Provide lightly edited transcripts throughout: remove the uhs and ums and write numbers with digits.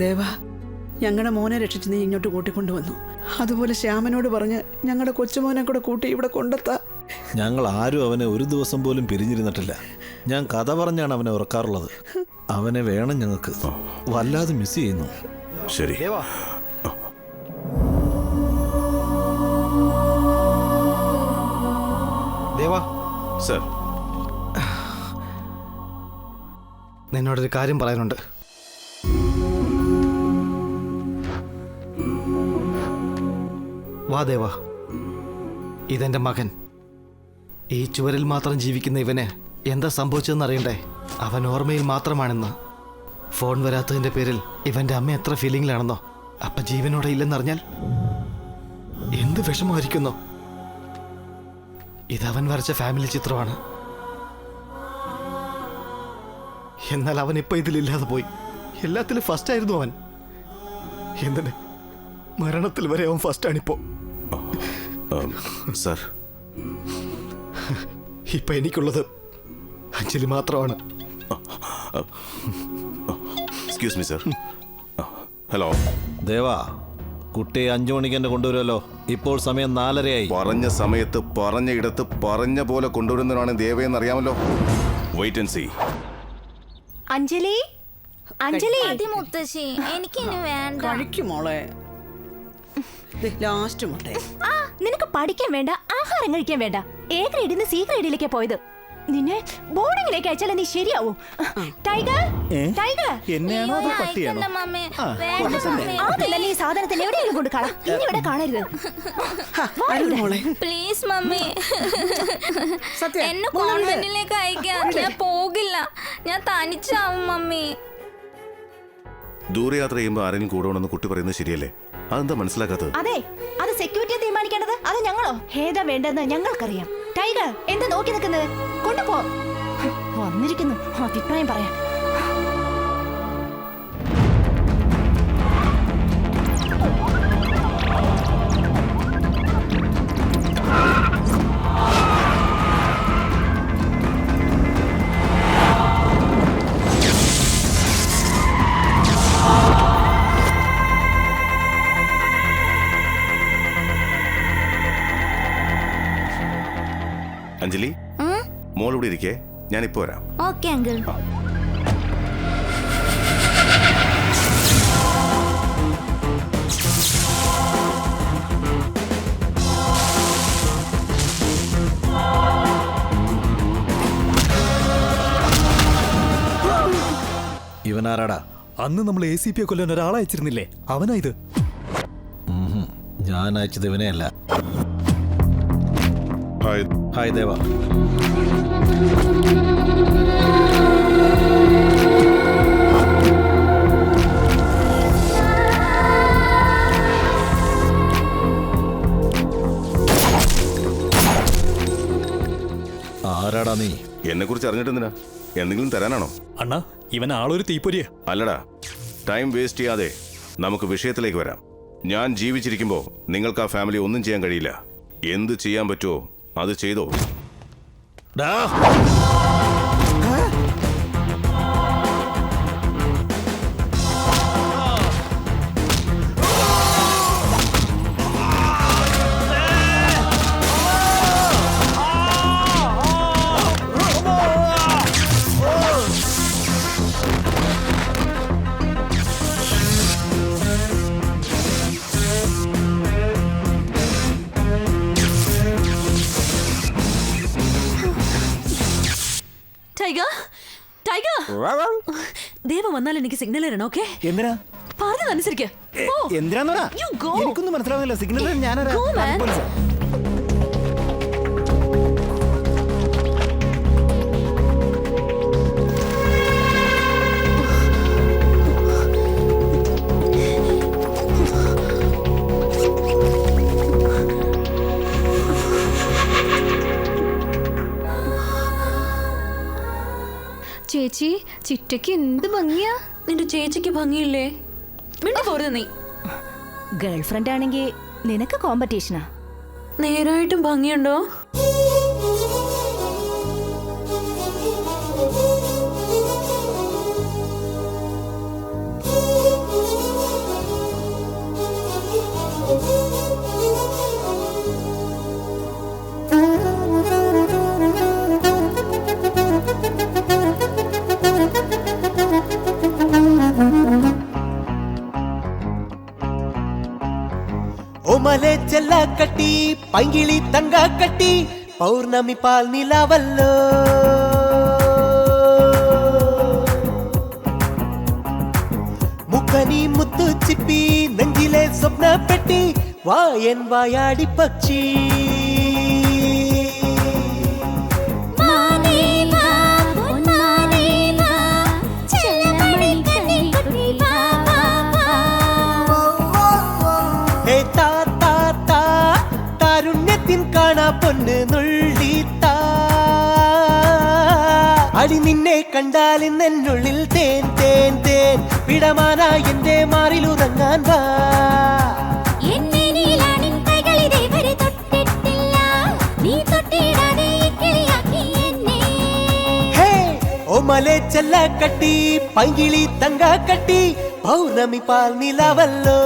ദേവാ, ഞങ്ങളുടെ മോനെ രക്ഷിച്ച് നീ ഇങ്ങോട്ട് കൂട്ടിക്കൊണ്ടുവന്നു. അതുപോലെ ശ്യാമനോട് പറഞ്ഞ് ഞങ്ങളുടെ കൊച്ചുമോനെ കൂടെ കൂട്ടി ഇവിടെ കൊണ്ടെത്താ. ഞങ്ങൾ ആരും അവനെ ഒരു ദിവസം പോലും പിരിഞ്ഞിരുന്നിട്ടില്ല. ഞാൻ കഥ പറഞ്ഞാണ് അവനെ ഉറക്കാറുള്ളത്. അവനെ വേണം ഞങ്ങൾക്ക്. വല്ലാതെ മിസ് ചെയ്യുന്നു. ശരി. ദേവാ സർ, നിന്നോടൊരു കാര്യം പറയാനുണ്ട്. വാ ദേവാ, ഇതെന്റെ മകൻ. ഈ ചുവരിൽ മാത്രം ജീവിക്കുന്ന ഇവന് എന്താ സംഭവിച്ചതെന്ന് അറിയണ്ടേ? അവൻ ഓർമ്മയിൽ മാത്രമാണെന്ന്. ഫോൺ വരാത്തതിന്റെ പേരിൽ ഇവന്റെ അമ്മ എത്ര ഫീലിംഗിലാണെന്നോ. അപ്പൊ ജീവനോടെ ഇല്ലെന്നറിഞ്ഞാൽ എന്ത് വിഷമമായിരിക്കുന്നോ? ഇതവൻ വരച്ച ഫാമിലി ചിത്രമാണ്. എന്നാൽ അവൻ ഇപ്പൊ ഇതിലില്ലാതെ പോയി. എല്ലാത്തിലും ഫസ്റ്റ് ആയിരുന്നു അവൻ. എന്തിന് മരണത്തിൽ വരെ അവൻ ഫസ്റ്റാണിപ്പോ. സർ, ഇപ്പൊ എനിക്കുള്ളത് അഞ്ജലി മാത്രമാണ്. Excuse me sir. ഹലോ ദേവാ, കുട്ടിയെ 5 മണിക്ക് തന്നെ കൊണ്ടുവരുമല്ലോ. ഇപ്പോൾ സമയം 4:30 പറഞ്ഞ സമയത്ത് പറഞ്ഞ ഇടത്ത് പറഞ്ഞ പോലെ കൊണ്ടുവരുന്നവരാണ് ദേവയെന്ന് അറിയാമല്ലോ. Wait and see. Anjali, Anjali, മുത്തശ്ശി എനിക്കിനി വേണ്ട. കഴിക്കും മോളെ. ലാസ്റ്റ് മുട്ടേ. ആ നിനക്ക് പഠിക്കാൻ വേണ്ട, ആഹാരം കഴിക്കാൻ വേണ്ട. എ ഗ്രേഡിൽ നിന്ന് സി ഗ്രേഡിലേക്ക് പോയത്. നിന്നെ ബോർഡിങ്ങിലേക്ക് അയച്ചാൽ നീ ശരിയാവൂ. ടൈഗർ, ടൈഗർ, എന്നെയാണോ അതോ പട്ടിയാണോ? അതല്ല, ഈ സാധനത്തിൽ എവിടെയെങ്കിലും കൊണ്ട് കള. ഇനി ഇവിടെ കാണരുത്. പ്ലീസ് മമ്മി, എന്നെ കോൺവെന്റിലേക്ക് അയക്കാം. ഞാൻ പോകില്ല. ഞാൻ തനിച്ചാവും മമ്മി. ദൂരയാത്ര ചെയ്യുമ്പോൾ ആരെങ്കിലും കൂടെ ഉണ്ടെന്ന് കുട്ടി പറയുന്നത് ശരിയല്ലേ? അതെന്താ മനസ്സിലാക്കാത്തത്? അതെ, അത് സെക്യൂരിറ്റിയെ തീരുമാനിക്കേണ്ടത്. അത് ഞങ്ങളോ? ഏതാ വേണ്ടെന്ന് ഞങ്ങൾക്കറിയാം. ടൈഗർ, എന്താ നോക്കി നിൽക്കുന്നത്? കൊണ്ടുപോ. വന്നിരിക്കുന്നു അഭിപ്രായം പറയാൻ. അഞ്ജലി, മോൾ ഇവിടെ ഇരിക്കേ, ഞാനിപ്പോ വരാം. Okay uncle. ഇവനാരാടാ? അന്ന് നമ്മൾ ACP കൊല്ലാൻ ഒരാളെ അയച്ചിരുന്നില്ലേ? അവനാ ഇത്. ഞാൻ അയച്ചത് ഇവനെയല്ല. ഹായ്. ഹായ് ദേവാ. ആരാടാ നീ? എന്നെ കുറിച്ച് അറിഞ്ഞിട്ടെന്തിനാ? എന്തെങ്കിലും തരാനാണോ? അണ്ണാ, ഇവൻ ആളൊരു തീപ്പൊരിയാ. അല്ലടാ, ടൈം വേസ്റ്റ് ചെയ്യാതെ നമുക്ക് വിഷയത്തിലേക്ക് വരാം. ഞാൻ ജീവിച്ചിരിക്കുമ്പോൾ നിങ്ങൾക്ക് ആ ഫാമിലി ഒന്നും ചെയ്യാൻ കഴിയില്ല. എന്ത് ചെയ്യാൻ പറ്റുമോ അത് ചെയ്തോ. ദേവ വന്നാൽ എനിക്ക് സിഗ്നൽ തരണം. ഓക്കെ? എന്തിനാ? പറഞ്ഞതനുസരിക്ക്. എന്തിനാന്നോടാ? എനിക്കൊന്നും മനസ്സിലാവുന്നില്ല. സിഗ്നൽ ഞാനൊരു ചേച്ചി, ചിറ്റയ്ക്ക് എന്ത് ഭംഗിയാ. നിന്റെ ചേച്ചിക്ക് ഭംഗിയില്ലേ? മിണ്ടി പോരുത് നീ. ഗേൾഫ്രണ്ട് ആണെങ്കിൽ നിനക്ക് കോമ്പറ്റീഷനാ. നേരായിട്ടും ഭംഗിയുണ്ടോ? ചെല്ലക്കട്ടി പൈങ്കിളി തങ്കക്കട്ടി പൗർണമി പാൽ നിലവല്ലോ മുഖനി മുത്തു ചിപ്പി നെഞ്ചിലെ സ്വപ്ന പെട്ടി വായൻ വായാടി പക്ഷി പൊന്ന് നുള്ളിത്താ അടി നിന്നെ കണ്ടാൽ എന്നുള്ളിൽ തേൻ തേൻ തേൻ പിടമാനാ എന്റെ മാറിലുറങ്ങാൻ വാ ഓമലെ ചെല്ലക്കട്ടി പൈങ്കിളി തങ്കക്കട്ടി പൗർണമി പാൽ നിലവല്ലോ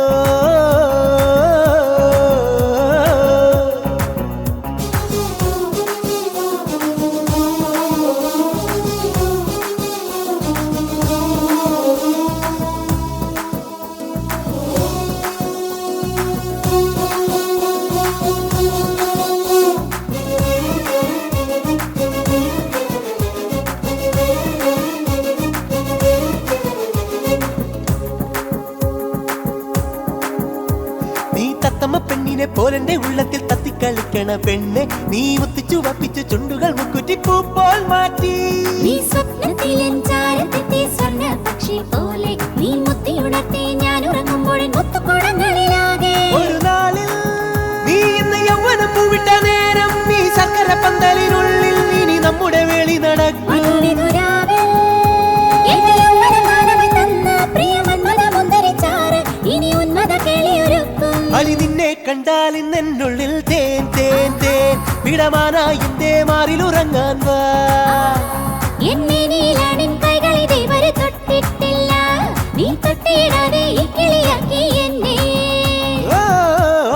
പെണ്ണിനെ പോലെന്റെ ഉള്ളത്തിൽ തത്തിക്കളിക്കണ പെണ്ണ് നീ മുത്തിച്ചു വപ്പിച്ചു ചുണ്ടുകൾ മുക്കുറ്റി പൂ പോൽ മാറ്റി ഒരു നാളിൽ നീ ഇന്ന് യൗവനം പൂവിട്ട നേരം നീ ശർക്കര പന്തലിനുള്ളിൽ ഇനി നമ്മുടെ വേളി നടക്കും അടി നിന്നെ കണ്ടാൽ എന്നുള്ളിൽ തേൻ തേൻ തേൻ പിടമാനാ എന്റെ മാറിലുറങ്ങാൻ വാ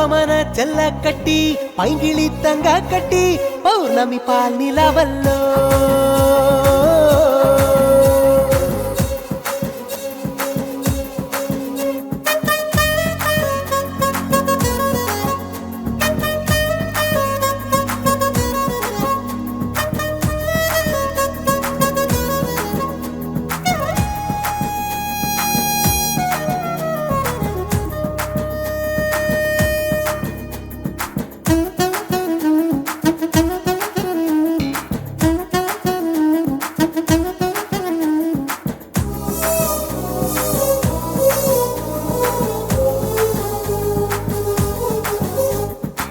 ഓമന ചെല്ലക്കട്ടി പൈങ്കിളി തങ്കക്കട്ടി പൗർണമി പാൽ നിലവല്ലോ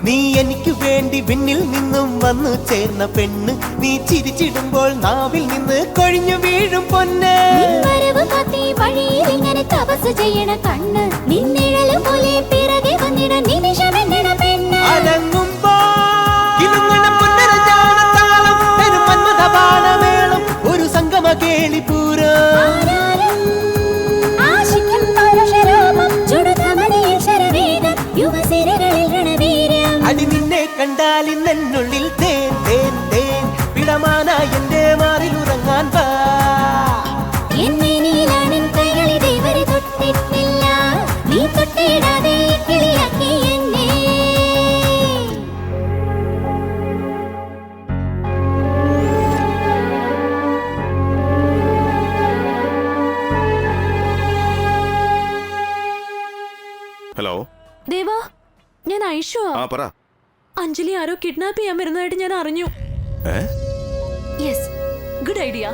നീ എനിക്ക് വേണ്ടി വിണ്ണിൽ നിന്നും വന്നു ചേർന്ന പെണ്ണ് നീ ചിരിച്ചിടുമ്പോൾ നാവിൽ നിന്ന് കൊഴിഞ്ഞു വീഴും പൊന്ന് ഒരു സംഗമ കേളിപൂരം അടി നിന്നെ കണ്ടാൽ എന്നുള്ളിൽ തേൻ തേൻ തേൻ പിടമാനാ എന്റെ മാറിലുറങ്ങാൻ വാ ഹലോ ദേവാ, ഞാൻ ഐഷു. ആ പറ. അഞ്ജലി ആരോ കിഡ്നാപ്പ് ചെയ്യാൻ വരുന്നതായിട്ട് ഞാൻ അറിഞ്ഞു. Yes, good idea.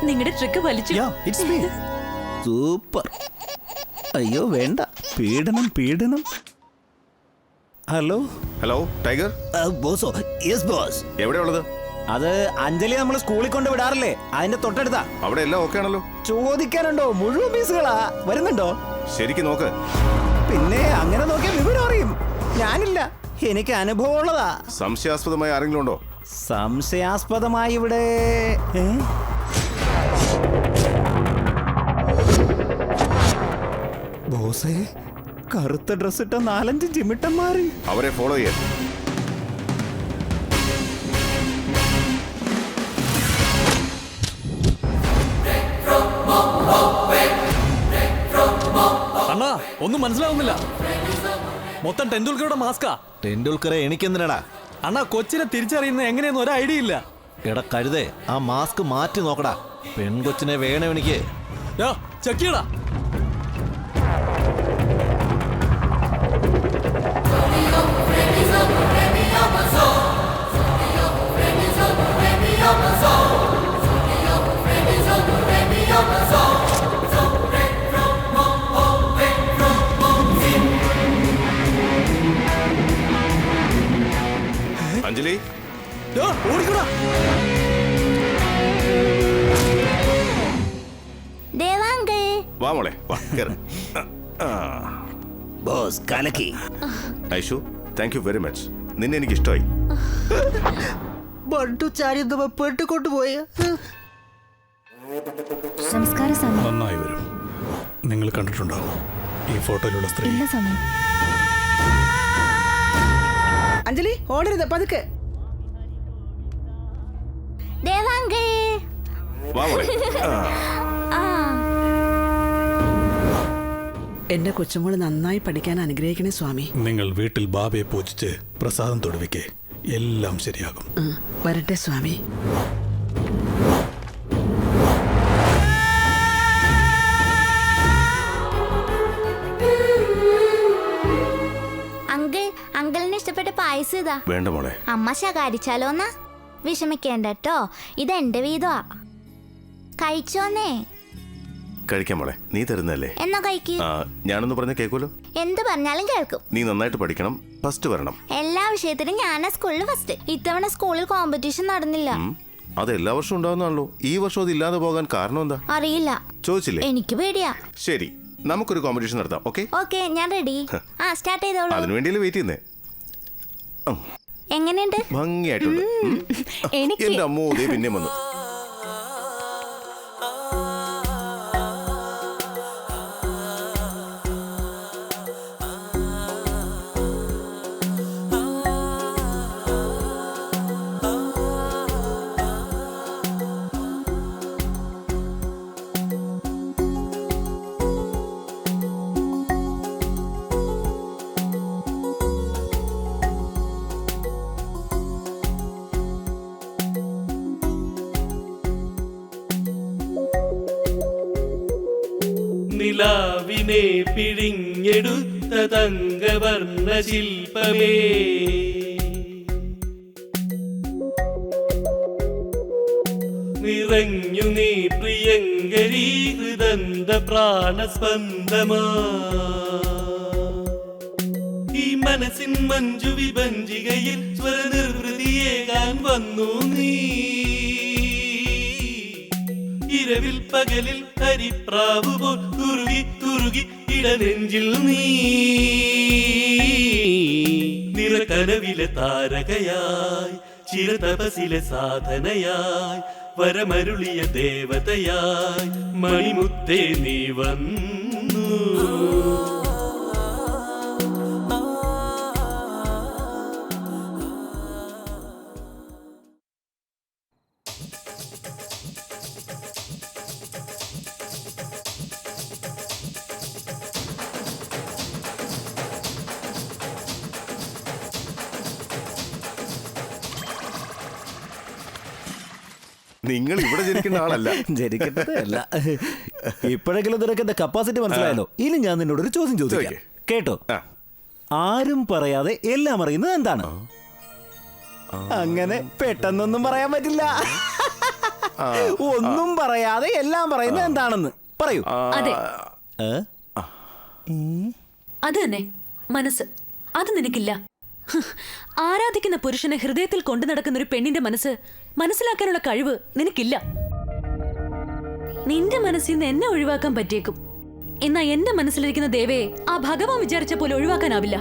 നിങ്ങളുടെ ട്രിക്ക് വലിച്ചു. സൂപ്പർ. അയ്യോ വേണ്ട, പീഡനം പീഡനം. Hello hello tiger. ബോസോ? Yes boss. എവിടെയുള്ളത്? അത് അഞ്ജലി നമ്മൾ സ്കൂളിൽ കൊണ്ട് വിടാറില്ലേ, അതിന്റെ തൊട്ടടുത്താ. അവിടെ എല്ലാം ഓക്കെ ആണല്ലോ? ചോദിക്കാനുണ്ടോ? മുഴുവൻ പീസുകളാ. വരുന്നുണ്ടോ? ശരിക്കും നോക്ക്. പിന്നെ അങ്ങനെ നോക്കിയാൽ വിവരം അറിയും. ഞാനില്ല, എനിക്ക് അനുഭവം ഉള്ളതാ. സംശയാസ്പദമായ ആരെങ്കിലും ഉണ്ടോ? സംശയാസ്പദമായി ഇവിടെ ബോസേ, കറുത്ത ഡ്രസ് ഇട്ട 4-5 ചിമിട്ടന്മാര്. അവരെ ഫോളോ ചെയ്യാൻ. അണ്ണാ, ഒന്നും മനസ്സിലാവുന്നില്ല. മൊത്തം ടെണ്ടുൽക്കറുടെ മാസ്കാ. ടെണ്ടുൽക്കറെ എനിക്കെന്തിനടാ? അണ്ണാ കൊച്ചിനെ തിരിച്ചറിയുന്നത് എങ്ങനെയെന്ന് ഒരു ഐഡിയ ഇല്ല. എടാ കഴുതേ, ആ മാസ്ക് മാറ്റി നോക്കടാ. പെൺകൊച്ചിനെ വേണം എനിക്ക്. ചെക്ക് ചെയ്യടാ. അഞ്ജലി, ഓടിക്കടാ. ദേവാങ്ക് വാ മോളെ, വാ കേറ്. ബോസ് കലക്കി. Aishu, thank you very much. നിന്നെ എനിക്ക് ഇഷ്ടമായി. ബണ്ടു ചാരി പെട്ടുകൊണ്ടുപോയ. നമസ്കാരം സ്വാമി. നന്നായി വരും. നിങ്ങൾ കണ്ടിട്ടുണ്ടാവും ഈ ഫോട്ടോയിലുള്ള സ്ത്രീ. ഇല്ല സ്വാമി. അഞ്ജലി ഓടരുത്, പതുക്കെ. ദേവാങ്ക് വാ മോളെ. എന്റെ കൊച്ചുമോള് നന്നായി പഠിക്കാൻ അനുഗ്രഹിക്കണേ സ്വാമി. നിങ്ങൾ വീട്ടിൽ ബാബയെ പൂജിച്ച് പ്രസാദം തൊടുവിക്കേ, എല്ലാം ശരിയാകും. വരട്ടെ സ്വാമി. അങ്കിളിന് ഇഷ്ടപ്പെട്ട പായസം ഇതാ. വേണ്ട മോളെ. അമ്മ ശകാരിച്ചാലോന്നാ? വിഷമിക്കേണ്ട കേട്ടോ, ഇതെന്റെ വീതമാ. കഴിച്ചോന്നേ. കഴിക്കാം മോളെ, നീ തരുന്നല്ലേ. എന്നാ കഴിക്ക്. ഞാനൊന്ന് പറഞ്ഞ കേൾക്കുമല്ലോ. എന്ത് പറഞ്ഞാലും കേൾക്കും. നീ നന്നായിട്ട് പഠിക്കണം, ഫസ്റ്റ് വരണം. എല്ലാ വിഷയത്തിലും ഞാനാ സ്കൂളിൽ ഫസ്റ്റ്. ഇത്തവണ സ്കൂളിൽ കോമ്പറ്റീഷൻ നടന്നില്ല. അത് എല്ലാ വർഷവും ഉണ്ടാവുന്നതാണല്ലോ. ഈ വർഷം അത് ഇല്ലാതെ പോകാൻ കാരണം എന്താ അറിയില്ല. ചോദിച്ചില്ലേ? എനിക്ക് പേടിയാ. ശരി, നമുക്കൊരു കോമ്പറ്റീഷൻ നടത്താം. ഓക്കെ ഓക്കെ, ഞാൻ റെഡി. സ്റ്റാർട്ട് ചെയ്തോളൂ. അതിനു വേണ്ടിയല്ലേ വെയിറ്റ് ചെയ്യുന്നേ. എങ്ങനെയുണ്ട്? ഭംഗിയായിട്ടുണ്ട്. എന്റെ അമ്മോ, ദേ പിന്നെ വന്നു. നിലാവിനെ പിഴിഞ്ഞെടുത്ത തങ്കവർണ്ണ ശില്പമേ, നിറഞ്ഞു നീ പ്രിയങ്കരീ ഹൃദന്ത പ്രാണസ്പന്ദമാ. ഈ മനസ്സിൻ മഞ്ജു വിഭഞ്ചികയിൽ സ്വരനിർവൃതിയേകാൻ വന്നു നീ. ഇരവിൽ പകലിൽ ഹരിപ്രാവു പോൽ തുറുകി തുറുകി ഇടനെഞ്ചിൽ നീ. നിറകനവിലെ താരകയായി ചിരതപസിലെ സാധനയായി വരമരുളിയ ദേവതയായി മണിമുത്തേ നീ വന്നു. നിങ്ങൾ ഇവിടെ ജനിക്കേണ്ട ആളല്ല. ജനിക്കേണ്ടതല്ല. ഇപ്പോഴെങ്കിലും നിനക്ക് എന്റെ കപ്പാസിറ്റി മനസ്സിലായല്ലോ. ഇനി ഞാൻ നിന്നോടൊരു ചോദ്യം ചോദിക്കാം, കേട്ടോ? ആരും പറയാതെ എല്ലാം അറിയുന്നത് എന്താണ്? അങ്ങനെ പെട്ടെന്നൊന്നും പറയാൻ പറ്റില്ല. ഒന്നും പറയാതെ എല്ലാം പറയുന്നത് എന്താണെന്ന് പറയൂ. അതെ, അത് തന്നെ, മനസ്സ്. അത് നിനക്കില്ല. ആരാധിക്കുന്ന പുരുഷനെ ഹൃദയത്തിൽ കൊണ്ടു നടക്കുന്ന ഒരു പെണ്ണിന്റെ മനസ്സ് മനസ്സിലാക്കാനുള്ള കഴിവ് നിനക്കില്ല. നിന്റെ മനസ്സിൽ നിന്ന് എന്നെ ഒഴിവാക്കാൻ പറ്റിയേക്കും, എന്നാ എന്റെ മനസ്സിലിരിക്കുന്ന ദേവയെ ആ ഭഗവാൻ വിചാരിച്ച പോലെ ഒഴിവാക്കാനാവില്ല.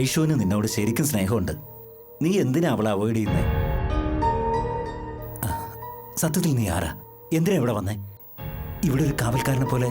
ഐഷുവിന് നിന്നോട് ശരിക്കും സ്നേഹമുണ്ട്. നീ എന്തിനാ അവളെ അവോയ്ഡ് ചെയ്യുന്നേ? സത്യത്തിൽ നീ ആരാ? എന്തിനാ ഇവിടെ വന്നേ? ഇവിടെ ഒരു കാവൽക്കാരനെ പോലെ